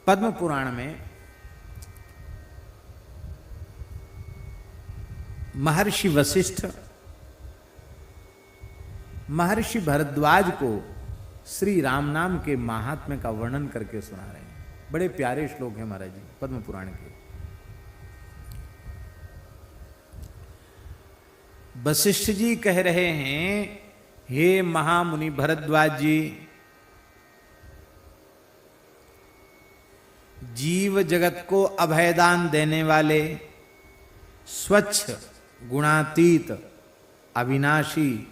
पद्म पुराण में महर्षि वशिष्ठ महर्षि भरद्वाज को श्री राम नाम के महात्म्य का वर्णन करके सुना रहे हैं। बड़े प्यारे श्लोक हैं महाराज जी पद्म पुराण के। वशिष्ठ जी कह रहे हैं, हे महामुनि भरद्वाज जी, जीव जगत को अभयदान देने वाले, स्वच्छ गुणातीत अविनाशी,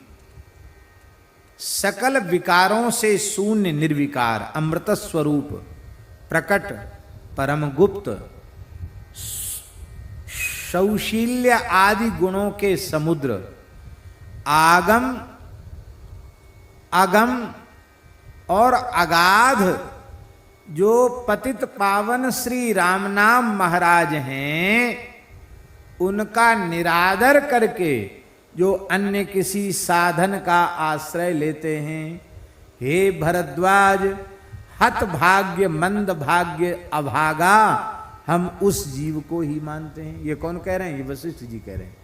सकल विकारों से शून्य निर्विकार, अमृत स्वरूप, प्रकट परम गुप्त, शौशील्य आदि गुणों के समुद्र, आगम अगम और अगाध जो पतित पावन श्री राम नाम महाराज हैं, उनका निरादर करके जो अन्य किसी साधन का आश्रय लेते हैं, हे भरद्वाज, हत भाग्य मंद भाग्य अभागा, हम उस जीव को ही मानते हैं। ये कौन कह रहे हैं? ये वशिष्ठ जी कह रहे हैं।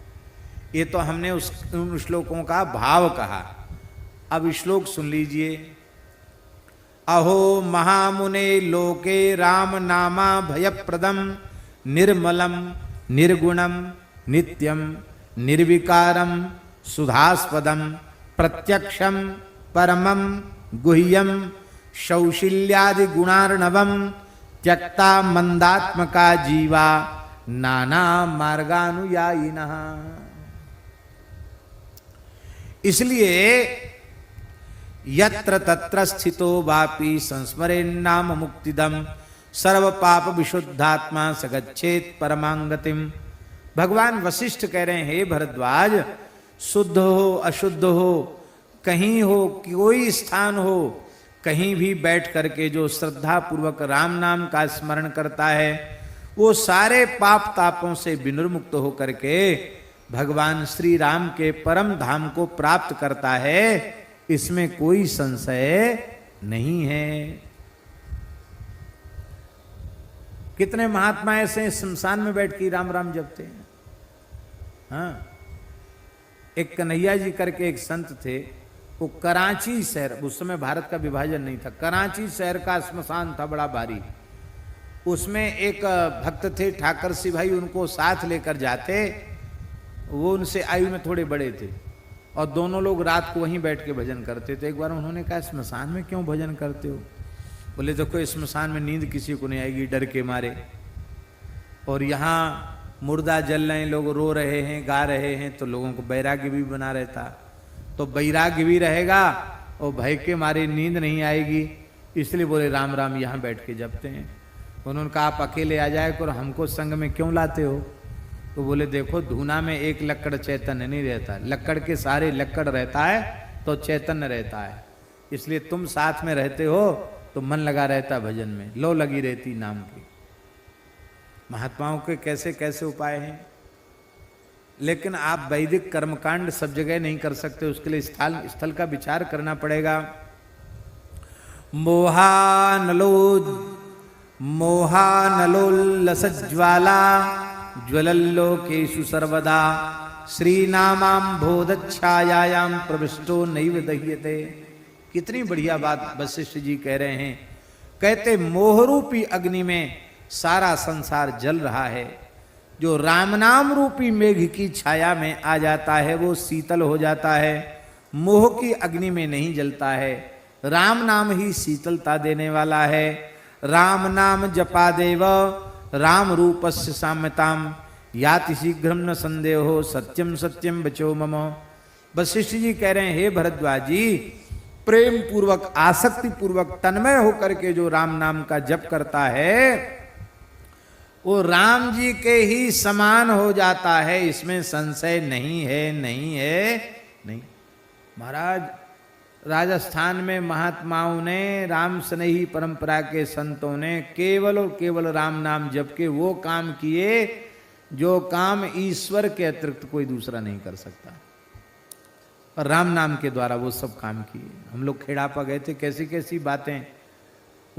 ये तो हमने उन श्लोकों का भाव कहा। अब श्लोक सुन लीजिए। अहो महामुने लोके राम नामा भयप्रदम निर्मलम निर्गुणम नित्यम निर्विकारम सुधास्पदम प्रत्यक्षम परमम गुह्यम शौशिल्यादि गुणार्णवम त्यक्ता मंदात्मका जीवा नाना मार्गानुयायिनः। इसलिए यत्र तत्र स्थितो वापि संस्मरेन्नाम मुक्तिदम सर्व पाप विशुद्धात्मा सगच्छेत परमांगतिम। भगवान वशिष्ठ कह रहे हैं, हे भरद्वाज, शुद्ध हो अशुद्ध हो, कहीं हो कोई स्थान हो, कहीं भी बैठ करके जो श्रद्धा पूर्वक राम नाम का स्मरण करता है, वो सारे पाप तापों से विनिर्मुक्त हो करके भगवान श्री राम के परम धाम को प्राप्त करता है। इसमें कोई संशय नहीं है। कितने महात्मा ऐसे शमशान में बैठ के राम राम जपते हैं। हाँ, एक कन्हैया जी करके एक संत थे, वो कराची शहर, उस समय भारत का विभाजन नहीं था, कराची शहर का श्मशान था बड़ा भारी। उसमें एक भक्त थे ठाकर सिंह भाई, उनको साथ लेकर जाते। वो उनसे आयु में थोड़े बड़े थे और दोनों लोग रात को वहीं बैठ के भजन करते थे। एक बार उन्होंने कहा, श्मशान में क्यों भजन करते हो? बोले, देखो श्मशान में नींद किसी को नहीं आएगी डर के मारे, और यहाँ मुर्दा जल रहे हैं, लोग रो रहे हैं, गा रहे हैं, तो लोगों को वैराग्य भी बना रहता, तो वैराग्य भी रहेगा और भय के मारे नींद नहीं आएगी। इसलिए बोले राम राम यहाँ बैठ के जपते हैं। उन्होंने कहा, आप अकेले आ जाए करो, हमको संग में क्यों लाते हो? तो बोले, देखो धूना में एक लक्कड़ चैतन्य नहीं रहता, लक्कड़ के सारे लक्कड़ रहता है तो चैतन्य रहता है। इसलिए तुम साथ में रहते हो तो मन लगा रहता भजन में, लो लगी रहती नाम की। महात्माओं के कैसे कैसे उपाय हैं, लेकिन आप वैदिक कर्मकांड सब जगह नहीं कर सकते, उसके लिए स्थल का विचार करना पड़ेगा। मोहानलोल्लसज्ज्वाला ज्वलल्लोकेषु सर्वदा श्रीनामाम्भोदच्छायायां प्रविष्टो नैव दह्यते। कितनी बढ़िया बात वशिष्ठ जी कह रहे हैं। कहते, मोहरूपी अग्नि में सारा संसार जल रहा है, जो राम नाम रूपी मेघ की छाया में आ जाता है वो शीतल हो जाता है, मोह की अग्नि में नहीं जलता है। राम नाम ही शीतलता देने वाला है। राम नाम जपा देव राम रूपस्य साम्यताम याति शीघ्रम न संदेहो सत्यम सत्यम बचो मम। वशिष्ठ जी कह रहे हैं, हे भरद्वाज जी, प्रेम पूर्वक आसक्ति पूर्वक तन्मय होकर के जो राम नाम का जप करता है, वो राम जी के ही समान हो जाता है, इसमें संशय नहीं है, नहीं है, नहीं। महाराज, राजस्थान में महात्माओं ने, राम स्नेही परंपरा के संतों ने केवल और केवल राम नाम जप के वो काम किए जो काम ईश्वर के अतिरिक्त कोई दूसरा नहीं कर सकता, और राम नाम के द्वारा वो सब काम किए। हम लोग खेड़ापा गए थे, कैसी कैसी बातें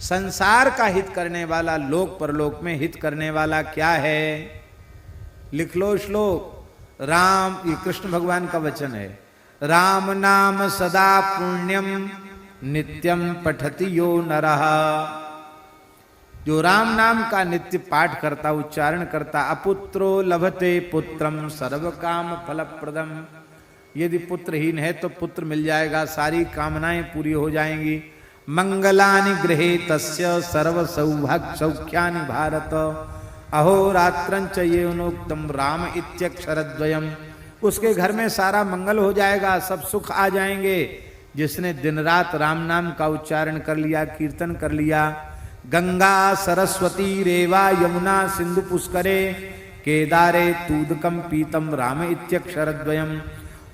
संसार का हित करने वाला, लोक परलोक में हित करने वाला क्या है? लिख लो श्लोक। राम, ये कृष्ण भगवान का वचन है। राम नाम सदा पुण्यम नित्यम पठति यो नरः। जो राम नाम का नित्य पाठ करता, उच्चारण करता, अपुत्रो लभते पुत्रम सर्व काम फलप्रदम। यदि पुत्रहीन है तो पुत्र मिल जाएगा, सारी कामनाएं पूरी हो जाएंगी। मंगलानि गृहे तस्य सर्व सौभाग्य सौख्यानि भारत। अहोरात्रंच येनोक्तम राम इत्यक्षरद्वयम्। उसके घर में सारा मंगल हो जाएगा, सब सुख आ जाएंगे जिसने दिन रात राम नाम का उच्चारण कर लिया, कीर्तन कर लिया। गंगा सरस्वती रेवा यमुना सिंधु पुष्करे केदारे तूदकम पीतम राम इत्यक्षरद्वयम्।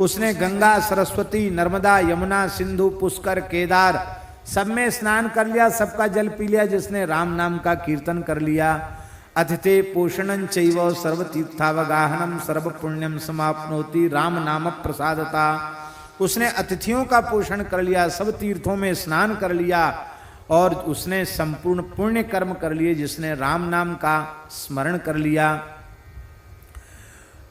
उसने गंगा सरस्वती नर्मदा यमुना सिंधु पुष्कर केदार सब में स्नान कर लिया, सबका जल पी लिया जिसने राम नाम का कीर्तन कर लिया। अतिथे पोषणं चैव सर्वतीर्थावगाहनम सर्व पुण्यम समाप्नोति राम नाम प्रसादता। उसने अतिथियों का पोषण कर लिया, सब तीर्थों में स्नान कर लिया और उसने संपूर्ण पुण्य कर्म कर लिए जिसने राम नाम का स्मरण कर लिया।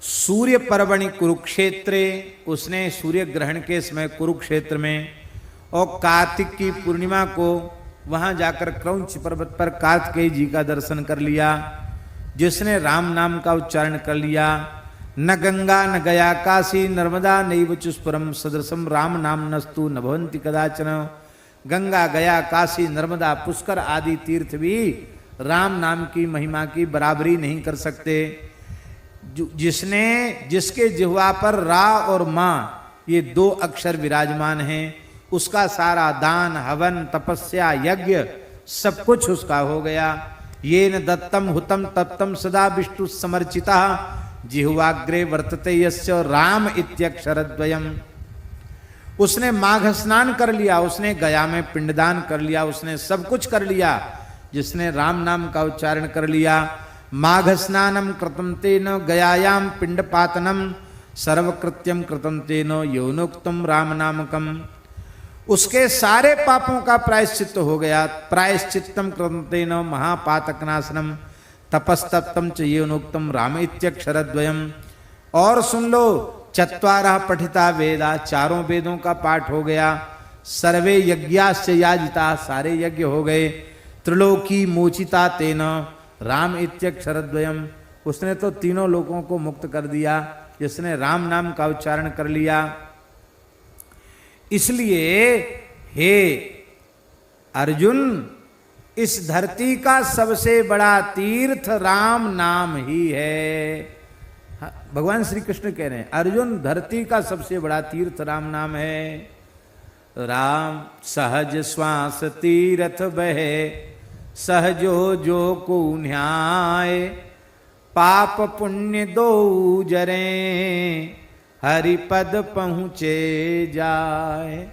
सूर्य पर्वणि कुरुक्षेत्रे, उसने सूर्य ग्रहण के समय कुरुक्षेत्र में और कार्तिक की पूर्णिमा को वहां जाकर क्रौंच पर्वत पर कार्तिकेय जी का दर्शन कर लिया जिसने राम नाम का उच्चारण कर लिया। न गंगा न गया काशी नर्मदा नैव चुस्पुरम सदृशम राम नाम नस्तु न भवन्ति कदाचन। गंगा गया काशी नर्मदा पुष्कर आदि तीर्थ भी राम नाम की महिमा की बराबरी नहीं कर सकते। जिसके जिह्वा पर रा और मां ये दो अक्षर विराजमान हैं, उसका सारा दान हवन तपस्या यज्ञ सब कुछ उसका हो गया। ये न दत्तम हुतम तप्तम सदा विष्णु समर्चिता जिह्वाग्रे वर्तते यस्य राम इत्यक्षरद्वयम्। उसने माघ स्नान कर लिया, उसने गया में पिंडदान कर लिया, उसने सब कुछ कर लिया जिसने राम नाम का उच्चारण कर लिया। माघ स्नानम कृतं तेन गयायाम पिंडपातनम सर्वकृत्यम कृतं तेन यौनोक्तम राम नामकम। उसके सारे पापों का प्रायश्चित्त हो गया। प्रायश्चित्तम कृतं तेन महापातकनाशनम तपस्तप्तम च यौनोक्तम राम इत्यक्षरद्वयम्। और सुन लो, चत्वारः पठिता वेदा, चारों वेदों का पाठ हो गया। सर्वे यज्ञाश्च याजिता, सारे यज्ञ हो गए। त्रिलोकी मोचिता तेन राम इत्यक्षरद्वयम्। उसने तो तीनों लोगों को मुक्त कर दिया जिसने राम नाम का उच्चारण कर लिया। इसलिए हे अर्जुन, इस धरती का सबसे बड़ा तीर्थ राम नाम ही है। भगवान श्री कृष्ण कह रहे हैं, अर्जुन धरती का सबसे बड़ा तीर्थ राम नाम है। राम सहज श्वास तीर्थ बहे सहजो जो को न्याय पाप पुण्य दो जरे हरिपद पहुँचे जाए।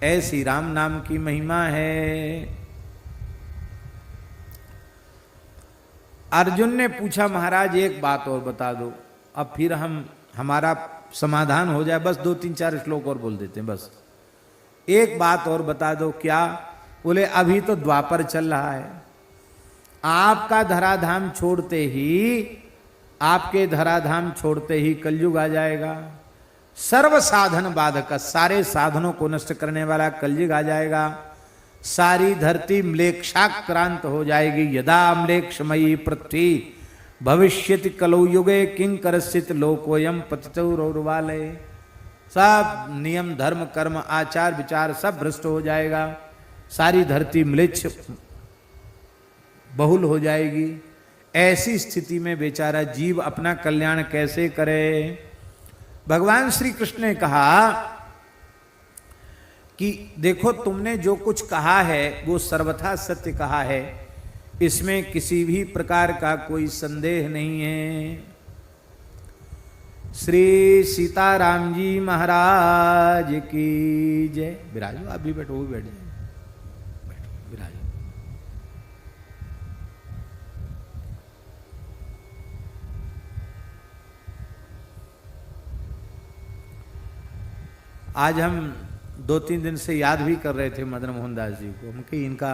ऐसी राम नाम की महिमा है। अर्जुन ने पूछा, महाराज एक बात और बता दो, अब फिर हमारा समाधान हो जाए। बस 2-3-4 श्लोक और बोल देते हैं, बस एक बात और बता दो। क्या? बोले अभी तो द्वापर चल रहा है, आपका धराधाम छोड़ते ही, आपके धराधाम छोड़ते ही कलयुग आ जाएगा। सर्व साधन बाधक, सारे साधनों को नष्ट करने वाला कलयुग आ जाएगा। सारी धरती म्लेच्छाक्रांत हो जाएगी। यदा म्लेच्छमयी पृथ्वी भविष्यति कलौ युगे किंकरस्येत लोकोयम पतितौरवालय। सब नियम धर्म कर्म आचार विचार सब भ्रष्ट हो जाएगा। सारी धरती म्लेच्छ बहुल हो जाएगी। ऐसी स्थिति में बेचारा जीव अपना कल्याण कैसे करे? भगवान श्री कृष्ण ने कहा कि देखो, तुमने जो कुछ कहा है वो सर्वथा सत्य कहा है, इसमें किसी भी प्रकार का कोई संदेह नहीं है। श्री सीताराम जी महाराज की जय। विराजो, आप भी बैठो, वो भी बैठ जाए, बैठो विराजो। आज हम 2-3 दिन से याद भी कर रहे थे मदन मोहन दास जी को। हम कि इनका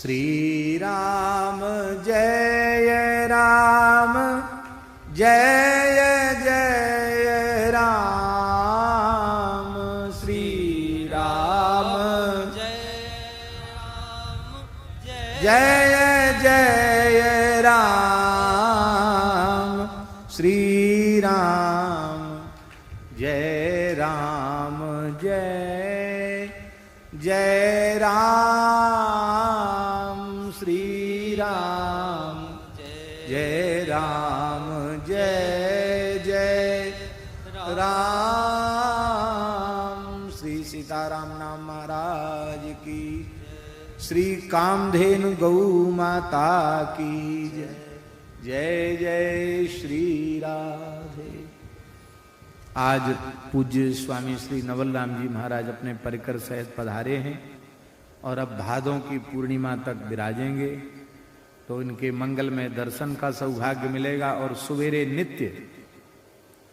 श्री राम जय राम जय जय राम श्री राम जय जय राम श्री राम जय राम जय जय राम श्री राम जय राम जय जय राम। श्री सीताराम नाम महाराज की, श्री कामधेनु गौ माता की जय। जय जय श्री राधे। आज पूज्य स्वामी श्री नवल राम जी महाराज अपने परिकर सहित पधारे हैं और अब भादों की पूर्णिमा तक विराजेंगे, तो इनके मंगलमय दर्शन का सौभाग्य मिलेगा। और सवेरे नित्य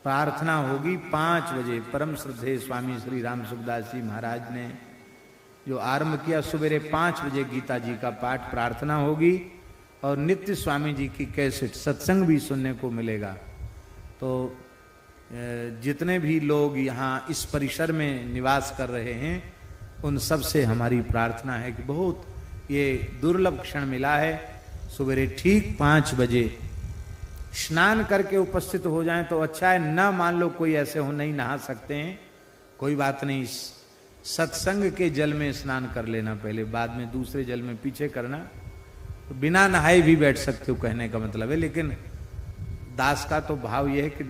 प्रार्थना होगी 5 बजे। परम श्रद्धेय स्वामी श्री राम सुखदास जी महाराज ने जो आरंभ किया, सवेरे 5 बजे गीता जी का पाठ प्रार्थना होगी और नित्य स्वामी जी की कैसेट सत्संग भी सुनने को मिलेगा। तो जितने भी लोग यहाँ इस परिसर में निवास कर रहे हैं, उन सब से हमारी प्रार्थना है कि बहुत ये दुर्लभ क्षण मिला है, सवेरे ठीक 5 बजे स्नान करके उपस्थित हो जाएं तो अच्छा है। न मान लो कोई ऐसे हो नहीं नहा सकते हैं, कोई बात नहीं, सत्संग के जल में स्नान कर लेना पहले, बाद में दूसरे जल में पीछे करना। तो बिना नहाए भी बैठ सकते हो कहने का मतलब है, लेकिन दास का तो भाव यह है कि